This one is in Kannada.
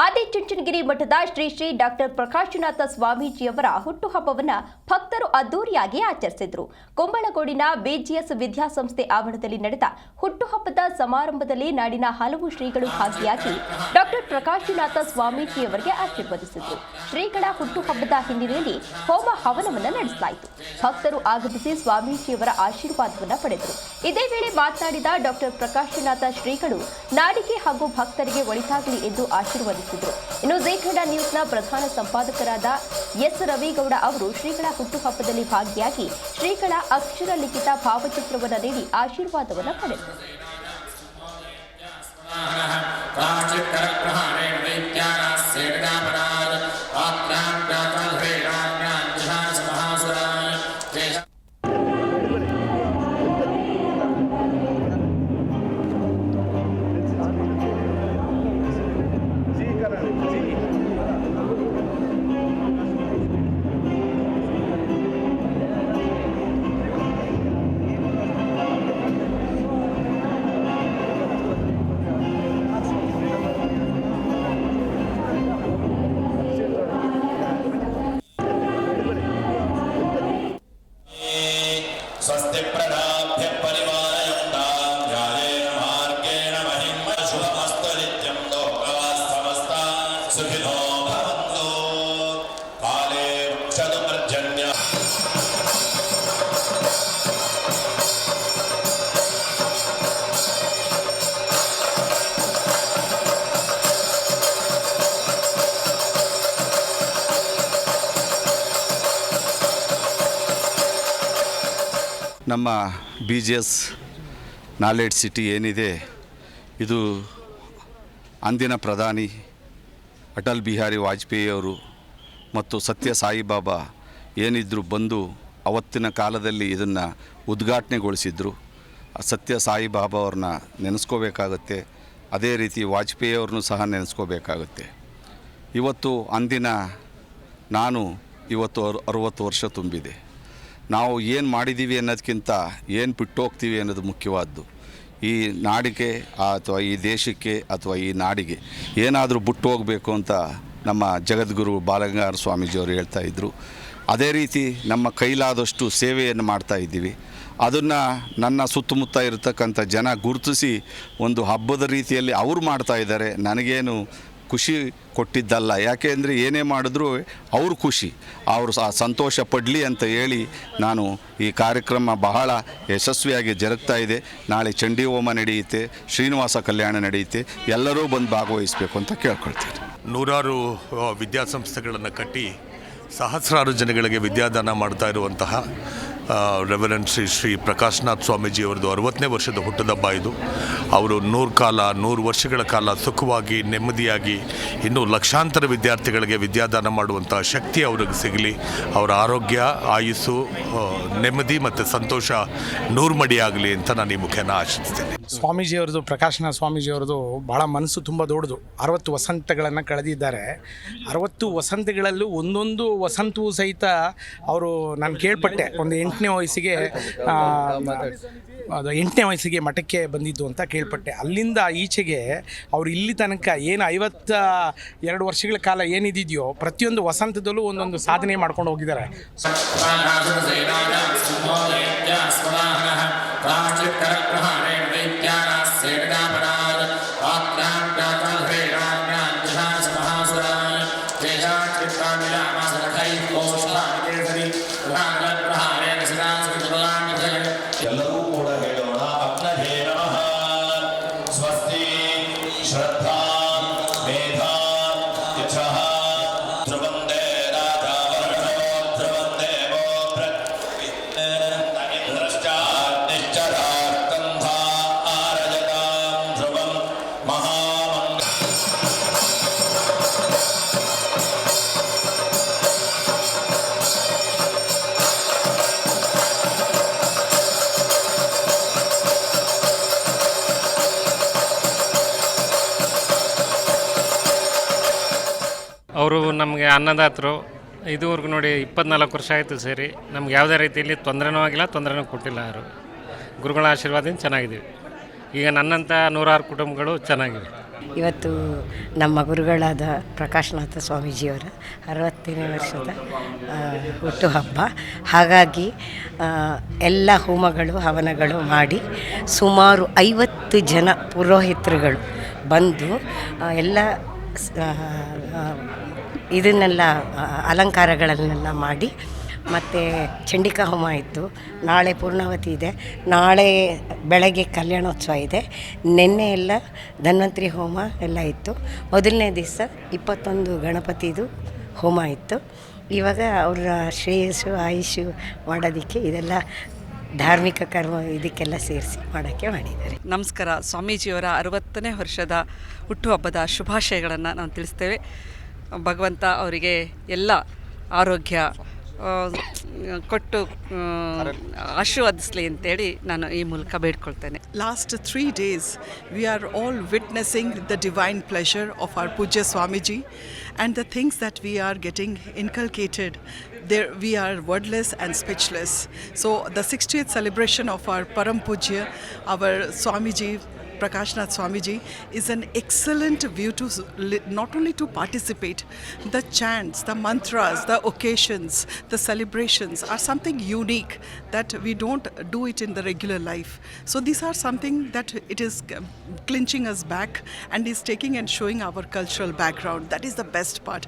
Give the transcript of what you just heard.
ಆದಿಚುಂಚನಗಿರಿ ಮಠದ ಶ್ರೀ ಶ್ರೀ ಡಾಕ್ಟರ್ ಪ್ರಕಾಶನಾಥ ಸ್ವಾಮೀಜಿಯವರ ಹುಟ್ಟುಹಬ್ಬವನ್ನು ಭಕ್ತರು ಅದ್ದೂರಿಯಾಗಿ ಆಚರಿಸಿದರು. ಕುಂಬಳಗೋಡಿನ ಬಿಜಿಎಸ್ ವಿದ್ಯಾಸಂಸ್ಥೆ ಆವರಣದಲ್ಲಿ ನಡೆದ ಹುಟ್ಟುಹಬ್ಬದ ಸಮಾರಂಭದಲ್ಲಿ ನಾಡಿನ ಹಲವು ಶ್ರೀಗಳು ಭಾಗಿಯಾಗಿ ಡಾಕ್ಟರ್ ಪ್ರಕಾಶನಾಥ ಸ್ವಾಮೀಜಿಯವರಿಗೆ ಆಶೀರ್ವದಿಸಿದರು. ಶ್ರೀಗಳ ಹುಟ್ಟುಹಬ್ಬದ ಹಿನ್ನೆಲೆಯಲ್ಲಿ ಹೋಮ ಹವನವನ್ನು ನಡೆಸಲಾಯಿತು. ಭಕ್ತರು ಆಗಮಿಸಿ ಸ್ವಾಮೀಜಿಯವರ ಆಶೀರ್ವಾದವನ್ನು ಪಡೆದರು. ಇದೇ ವೇಳೆ ಮಾತನಾಡಿದ ಡಾಕ್ಟರ್ ಪ್ರಕಾಶನಾಥ ಶ್ರೀಗಳು ನಾಡಿಗೆ ಹಾಗೂ ಭಕ್ತರಿಗೆ ಒಳಿತಾಗಲಿ ಎಂದು ಆಶೀರ್ವದಿಸಿದರು. ಇನ್ನು ಜೀ ಕನ್ನಡ ನ್ಯೂಸ್ನ ಪ್ರಧಾನ ಸಂಪಾದಕರಾದ ಎಸ್ ರವಿಗೌಡ ಅವರು ಶ್ರೀಗಳ ಹುಟ್ಟುಹಬ್ಬದಲ್ಲಿ ಭಾಗಿಯಾಗಿ ಶ್ರೀಗಳ ಅಕ್ಷರ ಲಿಖಿತ ಭಾವಚಿತ್ರವನ್ನು ನೀಡಿ ಆಶೀರ್ವಾದವನ್ನು ಪಡೆದರು. ಸ್ವಸ್ತಿ ಪ್ರದಾಭ್ಯ ಪರಿವಾರಯುಕ್ತಾಂ ನ್ಯಾಯೇನ ಮಾರ್ಗೇಣ ಮಹಿಮ ಶುಭಮಸ್ತು ನಿತ್ಯಂ ಲೋಕಾಃ ಸಮಸ್ತಾಃ ಸುಖಿನೋ ಭವಂತು. ಕಾಲೇ ವೃಕ್ಷದು ಪರ್ಜನ್ಯ ನಮ್ಮ BGS ನಾಲೆಡ್ಜ್ ಸಿಟಿ ಏನಿದೆ, ಇದು ಅಂದಿನ ಪ್ರಧಾನಿ ಅಟಲ್ ಬಿಹಾರಿ ವಾಜಪೇಯಿಯವರು ಮತ್ತು ಸತ್ಯ ಸಾಯಿಬಾಬಾ ಏನಿದ್ರು ಬಂದು ಅವತ್ತಿನ ಕಾಲದಲ್ಲಿ ಇದನ್ನು ಉದ್ಘಾಟನೆಗೊಳಿಸಿದ್ರು. ಸತ್ಯ ಸಾಯಿಬಾಬಾ ಅವ್ರನ್ನ ನೆನೆಸ್ಕೋಬೇಕಾಗುತ್ತೆ. ಅದೇ ರೀತಿ ವಾಜಪೇಯಿಯವ್ರನ್ನೂ ಸಹ ನೆನೆಸ್ಕೋಬೇಕಾಗುತ್ತೆ. ಇವತ್ತು ಅಂದಿನ ನಾನು ಇವತ್ತು 60 ವರ್ಷ ತುಂಬಿದೆ. ನಾವು ಏನು ಮಾಡಿದ್ದೀವಿ ಅನ್ನೋದಕ್ಕಿಂತ ಏನು ಬಿಟ್ಟು ಹೋಗ್ತೀವಿ ಅನ್ನೋದು ಮುಖ್ಯವಾದ್ದು. ಈ ನಾಡಿಗೆ ಅಥವಾ ಈ ದೇಶಕ್ಕೆ ಅಥವಾ ಈ ನಾಡಿಗೆ ಏನಾದರೂ ಬಿಟ್ಟು ಹೋಗಬೇಕು ಅಂತ ನಮ್ಮ ಜಗದ್ಗುರು ಬಾಲಗಂಗಾಧರ ಸ್ವಾಮೀಜಿಯವರು ಹೇಳ್ತಾಯಿದ್ರು. ಅದೇ ರೀತಿ ನಮ್ಮ ಕೈಲಾದಷ್ಟು ಸೇವೆಯನ್ನು ಮಾಡ್ತಾಯಿದ್ದೀವಿ. ಅದನ್ನು ನನ್ನ ಸುತ್ತಮುತ್ತ ಇರತಕ್ಕಂಥ ಜನ ಗುರುತಿಸಿ ಒಂದು ಹಬ್ಬದ ರೀತಿಯಲ್ಲಿ ಅವರು ಮಾಡ್ತಾಯಿದ್ದಾರೆ. ನನಗೇನು ಖುಷಿ ಕೊಟ್ಟಿದ್ದಲ್ಲ. ಯಾಕೆ ಅಂದರೆ ಏನೇ ಮಾಡಿದ್ರೂ ಅವ್ರ ಖುಷಿ, ಅವರು ಸಂತೋಷ ಪಡಲಿ ಅಂತ ಹೇಳಿ ನಾನು ಈ ಕಾರ್ಯಕ್ರಮ ಬಹಳ ಯಶಸ್ವಿಯಾಗಿ ಜರುಗ್ತಾ ಇದೆ. ನಾಳೆ ಚಂಡಿ ಹೋಮ ನಡೆಯುತ್ತೆ, ಶ್ರೀನಿವಾಸ ಕಲ್ಯಾಣ ನಡೆಯುತ್ತೆ. ಎಲ್ಲರೂ ಬಂದು ಭಾಗವಹಿಸಬೇಕು ಅಂತ ಕೇಳ್ಕೊಳ್ತೀನಿ. ನೂರಾರು ವಿದ್ಯಾಸಂಸ್ಥೆಗಳನ್ನು ಕಟ್ಟಿ ಸಹಸ್ರಾರು ಜನಗಳಿಗೆ ವಿದ್ಯಾದಾನ ಮಾಡ್ತಾ ಇರುವಂತಹ ರೆವರೆಂಡ್ ಶ್ರೀ ಪ್ರಕಾಶನಾಥ್ ಸ್ವಾಮೀಜಿಯವರದು 60ನೇ ವರ್ಷದ ಹುಟ್ಟುಹಬ್ಬ ಇದು. ಅವರು 100 ವರ್ಷಗಳ ಕಾಲ ಸುಖವಾಗಿ ನೆಮ್ಮದಿಯಾಗಿ ಇನ್ನೂ ಲಕ್ಷಾಂತರ ವಿದ್ಯಾರ್ಥಿಗಳಿಗೆ ವಿದ್ಯಾದಾನ ಮಾಡುವಂಥ ಶಕ್ತಿ ಅವ್ರಿಗೆ ಸಿಗಲಿ. ಅವರ ಆರೋಗ್ಯ, ಆಯುಸ್ಸು, ನೆಮ್ಮದಿ ಮತ್ತು ಸಂತೋಷ ನೂರ್ಮಡಿಯಾಗಲಿ ಅಂತ ನಾನು ಈ ಮುಖೇನ ಆಶಿಸ್ತೇನೆ. ಸ್ವಾಮೀಜಿಯವ್ರದ್ದು, ಪ್ರಕಾಶನಾಥ ಸ್ವಾಮೀಜಿಯವ್ರದ್ದು ಭಾಳ ಮನಸ್ಸು ತುಂಬ ದೊಡ್ಡದು. 60 ವಸಂತಗಳನ್ನು ಕಳೆದಿದ್ದಾರೆ. 60 ವಸಂತಗಳಲ್ಲೂ ಒಂದೊಂದು ವಸಂತವೂ ಸಹಿತ ಅವರು, ನಾನು ಕೇಳ್ಪಟ್ಟೆ, ಒಂದು 8ನೇ ವಯಸ್ಸಿಗೆ ಮಠಕ್ಕೆ ಬಂದಿದ್ದು ಅಂತ ಕೇಳ್ಪಟ್ಟೆ. ಅಲ್ಲಿಂದ ಈಚೆಗೆ ಅವರು ಇಲ್ಲಿ ತನಕ ಏನು 52 ವರ್ಷಗಳ ಕಾಲ ಏನಿದೆಯೋ ಪ್ರತಿಯೊಂದು ವಸಂತದಲ್ಲೂ ಒಂದೊಂದು ಸಾಧನೆ ಮಾಡ್ಕೊಂಡು ಹೋಗಿದ್ದಾರೆ. ಎಲ್ಲರೂ ಕೂಡ ಹೇಳೋಣ. ಅಗ್ನಹೇ ನಮಃ. ಸ್ವಸ್ತಿ ಶ್ರದ್ಧಾ ಮೇಧಾ ಯಶಃ ಧ್ರುವಂದೇ ರಾಜಾ ವರ್ಣೋ ಧ್ರುವಂದೇ ಇಂದ್ರಶ್ಚಾರ್ನಿಶ್ಚರಾರ್ಕಂಧಾ ಆರಜತಾಂ ಧ್ರುವಂ ಮಹಾಮಂಗ. ಅವರು ನಮಗೆ ಅನ್ನದಾತರು. ಇದುವರೆಗೂ ನೋಡಿ 24 ವರ್ಷ ಆಯಿತು ಸೇರಿ. ನಮ್ಗೆ ಯಾವುದೇ ರೀತಿಯಲ್ಲಿ ತೊಂದರೆನೂ ಆಗಿಲ್ಲ, ತೊಂದರೆನೂ ಕೊಟ್ಟಿಲ್ಲ ಯಾರು. ಗುರುಗಳ ಆಶೀರ್ವಾದದಿಂದ ಚೆನ್ನಾಗಿದ್ದೀವಿ. ಈಗ ನನ್ನಂಥ 106 ಕುಟುಂಬಗಳು ಚೆನ್ನಾಗಿವೆ. ಇವತ್ತು ನಮ್ಮ ಗುರುಗಳಾದ ಪ್ರಕಾಶನಾಥ ಸ್ವಾಮೀಜಿಯವರ 60ನೇ ವರ್ಷದ ಹುಟ್ಟುಹಬ್ಬ. ಹಾಗಾಗಿ ಎಲ್ಲ ಹೋಮಗಳು ಹವನಗಳು ಮಾಡಿ ಸುಮಾರು 50 ಜನ ಪುರೋಹಿತರುಗಳು ಬಂದು ಎಲ್ಲ ಇದನ್ನೆಲ್ಲ ಅಲಂಕಾರಗಳನ್ನೆಲ್ಲ ಮಾಡಿ, ಮತ್ತು ಚಂಡಿಕಾ ಹೋಮ ಇತ್ತು. ನಾಳೆ ಪೂರ್ಣಾವತಿ ಇದೆ. ನಾಳೆ ಬೆಳಗ್ಗೆ ಕಲ್ಯಾಣೋತ್ಸವ ಇದೆ. ನಿನ್ನೆ ಎಲ್ಲ ಧನ್ವಂತರಿ ಹೋಮ ಎಲ್ಲ ಇತ್ತು. ಮೊದಲನೇ ದಿವಸ 21 ಗಣಪತಿದು ಹೋಮ ಇತ್ತು. ಇವಾಗ ಅವರ ಶ್ರೇಯಸ್ಸು ಆಯುಷು ಮಾಡೋದಕ್ಕೆ ಇದೆಲ್ಲ ಧಾರ್ಮಿಕ ಕರ್ಮ ಇದಕ್ಕೆಲ್ಲ ಸೇರಿಸಿ ಮಾಡೋಕ್ಕೆ ಮಾಡಿದ್ದಾರೆ. ನಮಸ್ಕಾರ. ಸ್ವಾಮೀಜಿಯವರ 60ನೇ ವರ್ಷದ ಹುಟ್ಟುಹಬ್ಬದ ಶುಭಾಶಯಗಳನ್ನು ನಾವು ತಿಳಿಸ್ತೇವೆ. ಭಗವಂತ ಅವರಿಗೆ ಎಲ್ಲ ಆರೋಗ್ಯ ಕೊಟ್ಟು ಆಶೀರ್ವದಿಸಲಿ ಅಂತೇಳಿ ನಾನು ಈ ಮೂಲಕ ಬೇಡ್ಕೊಳ್ತೇನೆ. Last 3 days we are all witnessing the divine pleasure of our Pujya Swamiji, and the things that we are getting inculcated there, we are wordless and speechless. So the 60th celebration of our Param Pujya, our Swamiji Prakashnath Swamiji, is an excellent view to not only to participate. The chants, the mantras, the occasions, the celebrations are something unique that we don't do it in the regular life. So these are something that it is clinching us back and is taking and showing our cultural background. That is the best part.